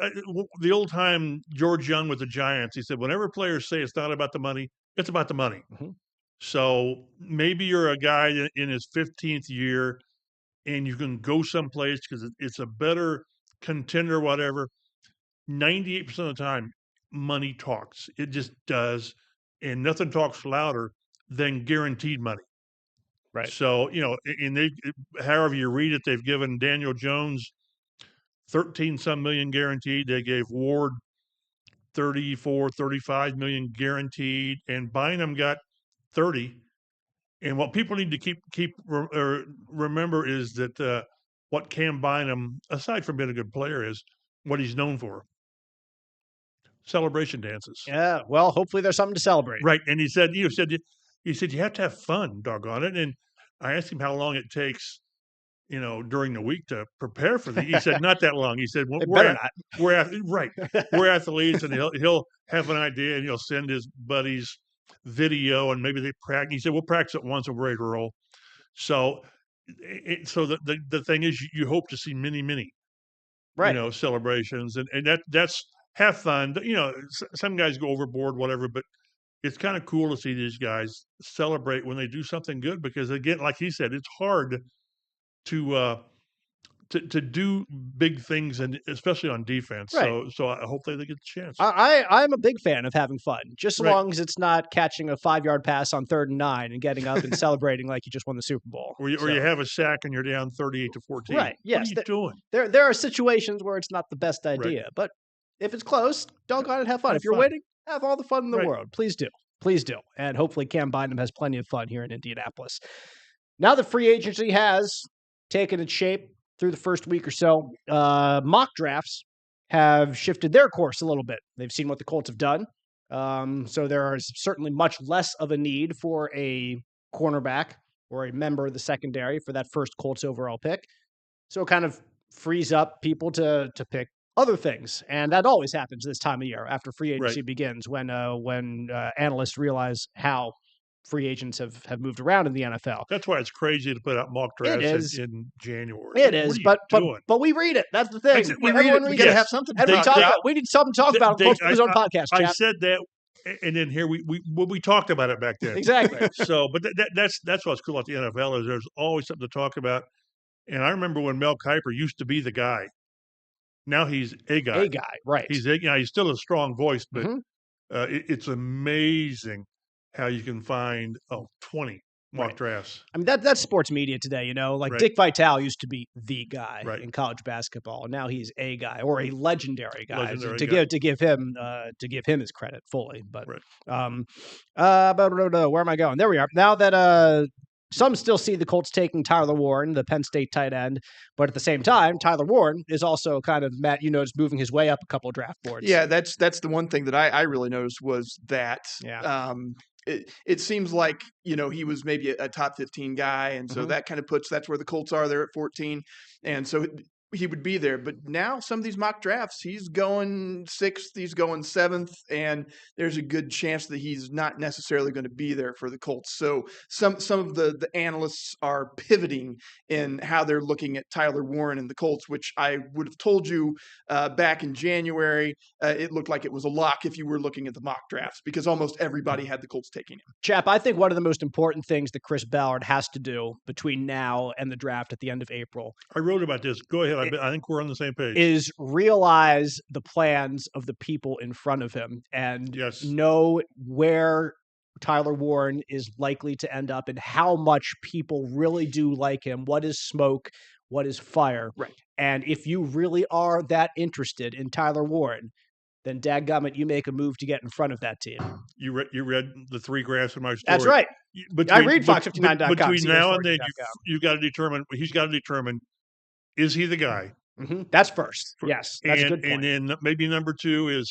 the old time George Young with the Giants. He said, whenever players say it's not about the money, it's about the money. Mm-hmm. So maybe you're a guy in his 15th year and you can go someplace because it's a better contender, whatever. 98% of the time, money talks. It just does. And nothing talks louder than guaranteed money. Right. So, and however you read it, they've given Daniel Jones 13-some million guaranteed. They gave Ward 34, 35 million guaranteed, and Bynum got 30. And what people need to remember is that what Cam Bynum, aside from being a good player, is what he's known for. Celebration dances. Yeah, well, hopefully there's something to celebrate. Right. And he said you have to have fun, doggone it. And I asked him how long it takes, during the week to prepare for He said, not that long. He said, we're athletes, and he'll have an idea, and he'll send his buddies video, and maybe they practice. He said, we'll practice it once and we're ready to roll. So the thing is, you hope to see many, celebrations, and that's have fun. Some guys go overboard, whatever, but it's kind of cool to see these guys celebrate when they do something good, because again, like he said, it's hard to to do big things, and especially on defense. Right. So I hope they get the chance. I'm a big fan of having fun, just so Right. long as it's not catching a 5-yard pass on 3rd and 9 and getting up and celebrating like you just won the Super Bowl. Or you have a sack and you're down 38-14. Right. Yes. What are you doing? There are situations where it's not the best idea, but if it's close, don't go out and have fun. If you're winning, have all the fun in the world. Please do. Please do. And hopefully Cam Bynum has plenty of fun here in Indianapolis. Now that free agency has taken its shape through the first week or so, mock drafts have shifted their course a little bit. They've seen what the Colts have done. So there is certainly much less of a need for a cornerback or a member of the secondary for that first Colts overall pick. So it kind of frees up people to pick other things. And that always happens this time of year after free agency begins, when analysts realize how free agents have moved around in the NFL. That's why it's crazy to put out mock drafts in January. It is, but we read it. That's the thing. We read it. We got to have something to talk about. We need something to talk about on the Colts Blue Zone podcast. I said that, and then here we talked about it back then. Exactly. So, but that's what's cool about the NFL is there's always something to talk about. And I remember when Mel Kiper used to be the guy. Now he's a guy. A guy, right? He's still a strong voice, but it's amazing how you can find 20 mock drafts. I mean, that's sports media today, like Dick Vitale used to be the guy in college basketball. And now he's a guy or a legendary guy to give him his credit fully. But where am I going? There we are. Now that some still see the Colts taking Tyler Warren, the Penn State tight end, but at the same time, Tyler Warren is also kind of, Matt, just moving his way up a couple of draft boards. Yeah, that's the one thing that I really noticed was that. Yeah. It seems like, he was maybe a top 15 guy. And so that kind of that's where the Colts are. They're at 14. And so he would be there. But now some of these mock drafts, he's going 6th, he's going 7th, and there's a good chance that he's not necessarily going to be there for the Colts. So some of the analysts are pivoting in how they're looking at Tyler Warren and the Colts, which I would have told you back in January. It looked like it was a lock if you were looking at the mock drafts, because almost everybody had the Colts taking him. Chap, I think one of the most important things that Chris Ballard has to do between now and the draft at the end of April. I wrote about this. Go ahead. I think we're on the same page. Is realize the plans of the people in front of him and know where Tyler Warren is likely to end up and how much people really do like him. What is smoke? What is fire? Right. And if you really are that interested in Tyler Warren, then dadgummit, you make a move to get in front of that team. You read the 3 graphs in my story. That's right. I read Fox59.com. Between now and then, he's got to determine, is he the guy? Mm-hmm. That's first. Yes, that's a good point. And then maybe number 2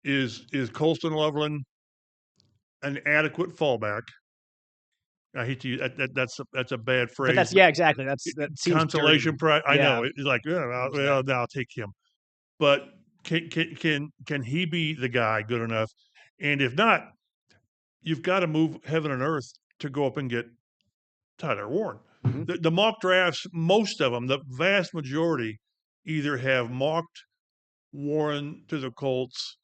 is Colston Loveland an adequate fallback? I hate to use that's a bad phrase. But exactly. That seems consolation prize. I know it's like I'll take him, but can he be the guy good enough? And if not, you've got to move heaven and earth to go up and get Tyler Warren. Mm-hmm. The mock drafts, most of them, the vast majority, either have mocked Warren to the Colts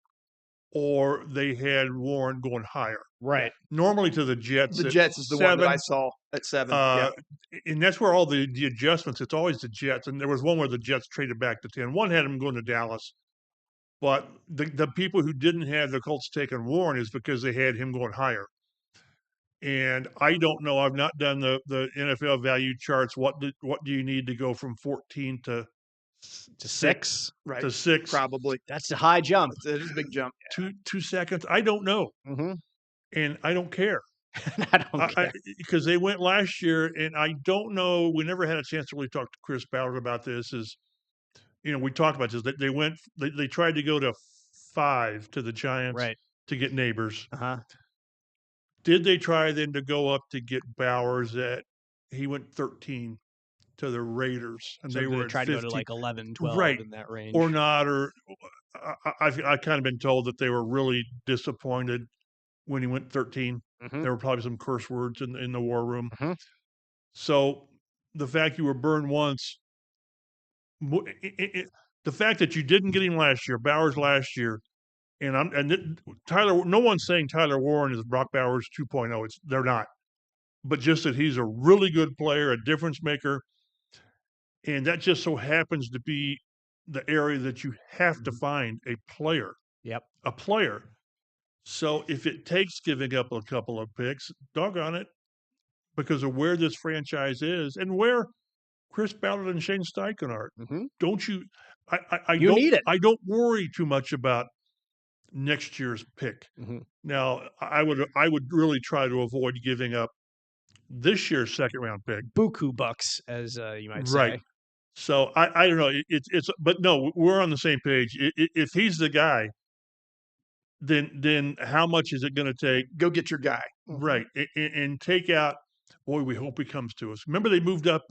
or they had Warren going higher. Right. Normally to the Jets. The Jets is the 7, one that I saw at 7. And that's where all the adjustments, it's always the Jets. And there was one where the Jets traded back to 10. One had him going to Dallas. But the people who didn't have the Colts taking Warren is because they had him going higher. And I don't know. I've not done the NFL value charts. What do you need to go from 14 to 6? Right. To 6. Probably. That's a high jump. It is a big jump. 2 seconds. I don't know. Mm-hmm. And I don't care. I don't care. Because they went last year, and I don't know. We never had a chance to really talk to Chris Ballard about this. We talked about this. They tried to go to 5 to the Giants to get Neighbors. Uh-huh. Did they try then to go up to get Bowers he went 13 to the Raiders, and so they were trying to go to like 11, 12 in that range, or not? Or I've kind of been told that they were really disappointed when he went 13. Mm-hmm. There were probably some curse words in the war room. Mm-hmm. So the fact you were burned once, the fact that you didn't get him last year, Bowers last year, and Tyler. No one's saying Tyler Warren is Brock Bowers 2.0. They're not, but just that he's a really good player, a difference maker. And that just so happens to be the area that you have to find a player. Yep. A player. So if it takes giving up a couple of picks, doggone it, because of where this franchise is and where Chris Ballard and Shane Steichen are. Don't you? I don't worry too much about next year's pick. Now, I would really try to avoid giving up this year's second round pick. Buku bucks, as you might say. Right. So I don't know. It's but no, we're on the same page. If he's the guy, then how much is it going to take? Go get your guy. Right. And take out. Boy, we hope he comes to us. Remember they moved up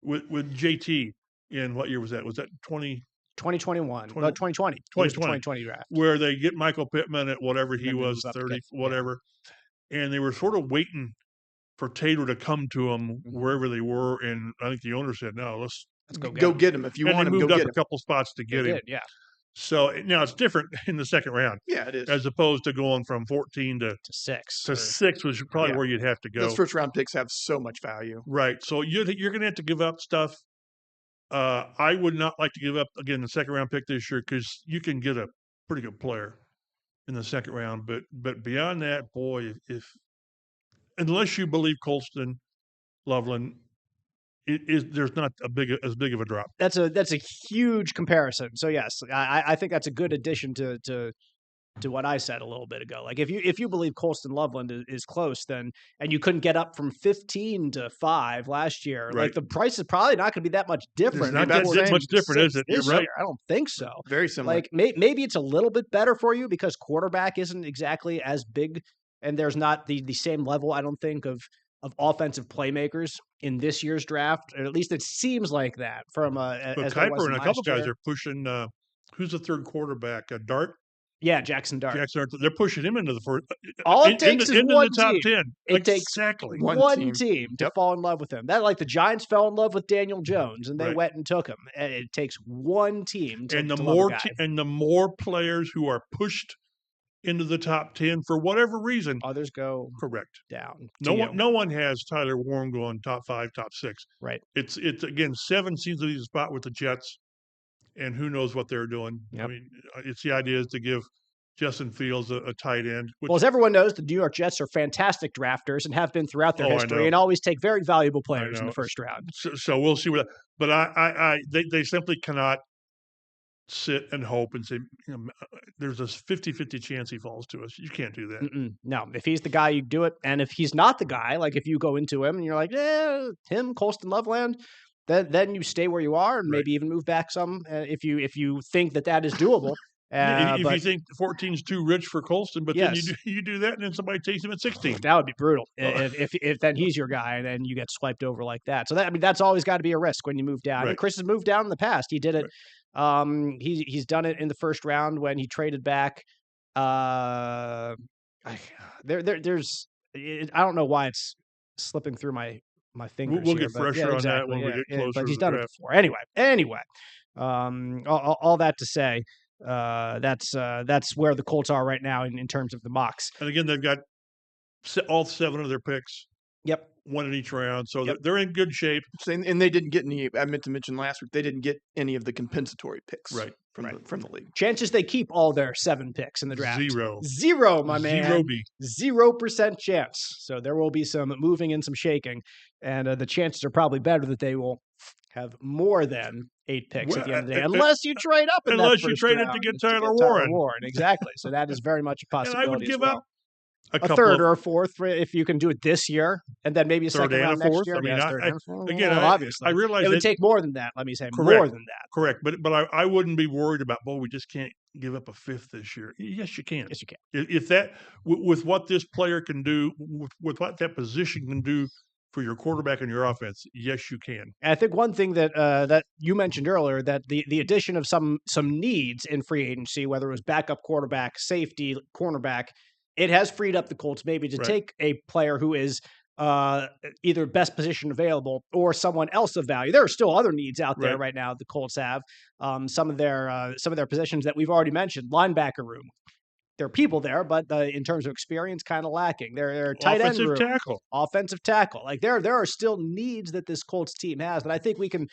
with JT in what year was that? Was that 2021? 2020. 2020 draft. Where they get Michael Pittman at whatever he was, 30, whatever. Yeah. And they were sort of waiting for Taylor to come to them wherever they were. And I think the owner said, no, let's go get him. If you want him, go get him. They moved up a couple spots to get him. Yeah. So now it's different in the second round. Yeah, it is. As opposed to going from 14 to 6. To 6 was probably where you'd have to go. Those first round picks have so much value. Right. So you're going to have to give up stuff. I would not like to give up, again, the second round pick this year because you can get a pretty good player in the second round. But beyond that, boy, unless you believe Colston, Loveland, there's not as big of a drop. That's a huge comparison. So yes, I think that's a good addition to what I said a little bit ago. Like if you believe Colston Loveland is close, then and you couldn't get up from 15 to 5 last year, right. Like the price is probably not going to be that much different. It's not that much different, is it? You're right. Year. I don't think so. Very similar. Like maybe it's a little bit better for you because quarterback isn't exactly as big, and there's not the same level, I don't think, of offensive playmakers in this year's draft, or at least it seems like that. From but Kuiper and a couple guys are pushing. Who's the third quarterback? Dart. Yeah, Jackson Dart. They're pushing him into the first. All it takes is into one the top team. 10. It takes exactly one team to fall in love with him. That like the Giants fell in love with Daniel Jones and they went and took him. And it takes one team to love a guy. And the more players who are pushed into the top 10 for whatever reason, others go down. No one has Tyler Warren going top 5, top 6. Right. It's again 7 seems to be the spot with the Jets. And who knows what they're doing. Yep. I mean, it's the idea is to give Justin Fields a tight end. Well, as everyone knows, the New York Jets are fantastic drafters and have been throughout their history and always take very valuable players in the first round. So we'll see what. But they simply cannot sit and hope and say, there's a 50-50 chance he falls to us. You can't do that. No, if he's the guy, you do it. And if he's not the guy, like if you go into him and you're like, him, Colston Loveland, then you stay where you are and maybe even move back some if you think that is doable. If you think 14 is too rich for Colston, but then you do that and then somebody takes him at 16. That would be brutal. If then he's your guy and then you get swiped over like that. So that's always got to be a risk when you move down. Right. And Chris has moved down in the past. He did it. Right. He's done it in the first round when he traded back. I don't know why it's slipping through my fingers. We'll get fresher on that when we get closer. But he's done it before. Anyway, all that to say, that's where the Colts are right now in terms of the mocks. And again, they've got all 7 of their picks. Yep. 1 in each round. So they're in good shape. And they didn't get any, I meant to mention last week, they didn't get any of the compensatory picks from the league. Chances they keep all their 7 picks in the draft. 0, my man. 0% chance. So there will be some moving and some shaking. And the chances are probably better that they will have more than 8 picks at the end of the day, unless you trade up. Unless you trade it to get Tyler Warren. Exactly. So that is very much a possibility. And I would give up a third or a fourth if you can do it this year, and then maybe a second round next year. I mean, obviously, I realize it would take more than that. Let me say more than that. Correct, but I wouldn't be worried about. Well, we just can't give up a 5th this year. Yes, you can. Yes, you can. If that with what this player can do, with what that position can do for your quarterback and your offense, yes, you can. And I think one thing that you mentioned earlier, that the addition of some needs in free agency, whether it was backup quarterback, safety, cornerback, it has freed up the Colts maybe to take a player who is either best position available or someone else of value. There are still other needs out there right now the Colts have. Some of their positions that we've already mentioned, linebacker room. are people there, but in terms of experience, kind of lacking. They're tight end room, offensive tackle. Like there are still needs that this Colts team has, but I think we can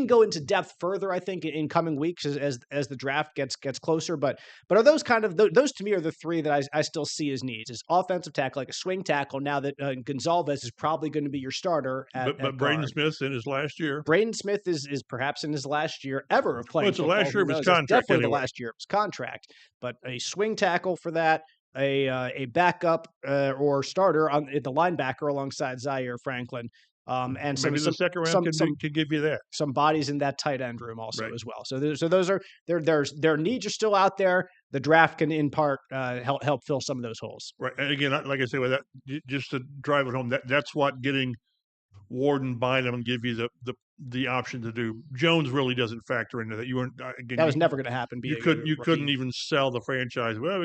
go into depth further. I think in coming weeks as the draft gets closer. But are those kind of those to me are the three that I still see as needs: is offensive tackle, like a swing tackle. Now that Gonzalez is probably going to be your starter, but Braden Smith's in his last year. Braden Smith is perhaps in his last year ever of playing. Well, it's the last year of his contract. Definitely the last year of his contract. But a swing tackle for that, a backup or starter on the linebacker alongside Zaire Franklin, and maybe the second round can give you that. Some bodies in that tight end room also as well. So those are their needs are still out there. The draft can in part help fill some of those holes. Right, and again, like I say, with that, just to drive it home, that's what getting Ward and Bynum and give you the option to do. Jones really doesn't factor into that. You weren't again. That was never going to happen. You couldn't even sell the franchise. Well,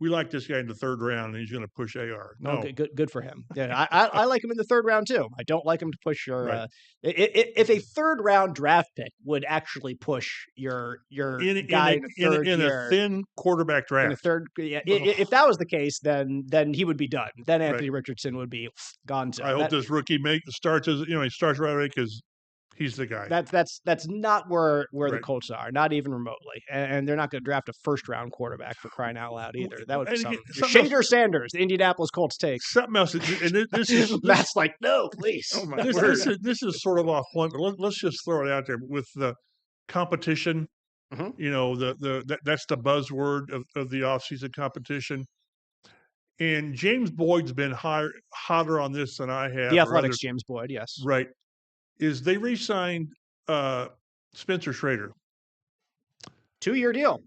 we like this guy in the third round, and he's going to push AR. No, good for him. Yeah, I like him in the third round too. I don't like him to push your. Right. If a third round draft pick would actually push your guy in a thin quarterback draft, in the third, if that was the case, then he would be done. Then Anthony Richardson would be gone. I hope this rookie starts right away because he's the guy. That's not where the Colts are, not even remotely. And they're not going to draft a first-round quarterback for crying out loud either. That would be something. Shader Sanders, the Indianapolis Colts take. Something else. And this is Matt's like, no, please. Oh my word. This is sort of off point, but let's just throw it out there with the competition. Mm-hmm. That's the buzzword of the offseason competition. And James Boyd's been hotter on this than I have. The Athletics, James Boyd, yes. Right. Is they re-signed Spencer Schrader. 2-year deal.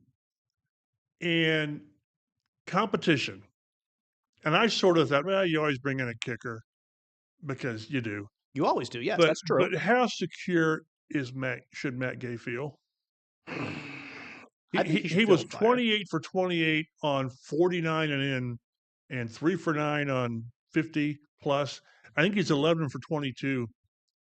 And competition. And I sort of thought, well, you always bring in a kicker because you do. You always do, yes, that's true. But how secure should Matt Gay feel? He was 28 for 28 on 49 and in, and 3 for 9 on 50 plus. I think he's 11 for 22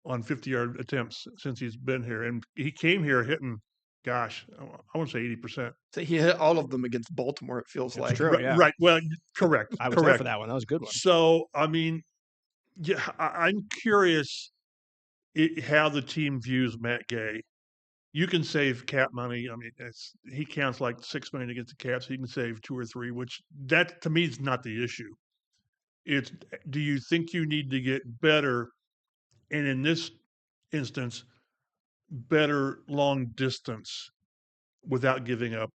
on 50-yard attempts since he's been here. And he came here hitting, gosh, I want to say 80%. So he hit all of them against Baltimore, it feels like. True, yeah. Right. Well, correct. I was there for that one. That was a good one. So, I mean, yeah, I'm curious how the team views Matt Gay. You can save cap money. I mean, he counts like $6 million against the cap, so you can save 2 or 3, which that to me is not the issue. It's, do you think you need to get better? And in this instance, better long distance without giving up.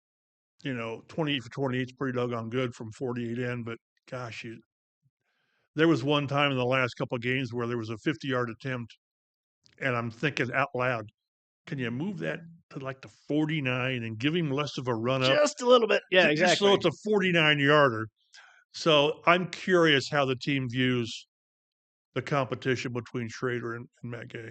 28 for 28 is pretty doggone good from 48 in, but gosh, there was one time in the last couple of games where there was a 50-yard attempt, and I'm thinking out loud, can you move that to like the 49 and give him less of a run up? Just a little bit. Yeah, exactly. So it's a 49-yarder. So I'm curious how the team views the competition between Schrader and Matt Gay.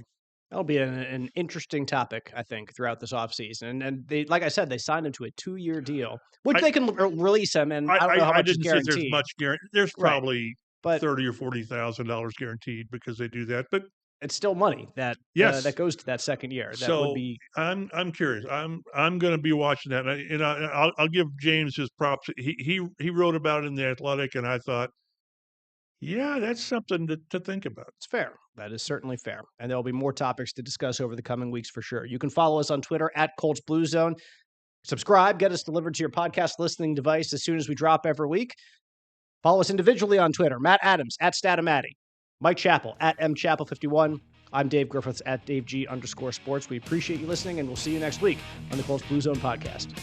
That'll be an interesting topic, I think, throughout this offseason. And they, like I said, they signed him to a 2-year deal, which they can release him. And I don't know how much is guaranteed. Say there's much guarantee. There's probably $30,000 or $40,000 guaranteed because they do that. But it's still money that goes to that second year. That would be. I'm curious. I'm going to be watching that, and I'll give James his props. He wrote about it in the Athletic, and I thought, yeah, that's something to think about. It's fair. That is certainly fair. And there'll be more topics to discuss over the coming weeks for sure. You can follow us on Twitter at Colts Blue Zone. Subscribe, get us delivered to your podcast listening device as soon as we drop every week. Follow us individually on Twitter. Matt Adams at Statomati. Mike Chappell at MChappell51. I'm Dave Griffiths at DaveG_sports. We appreciate you listening, and we'll see you next week on the Colts Blue Zone podcast.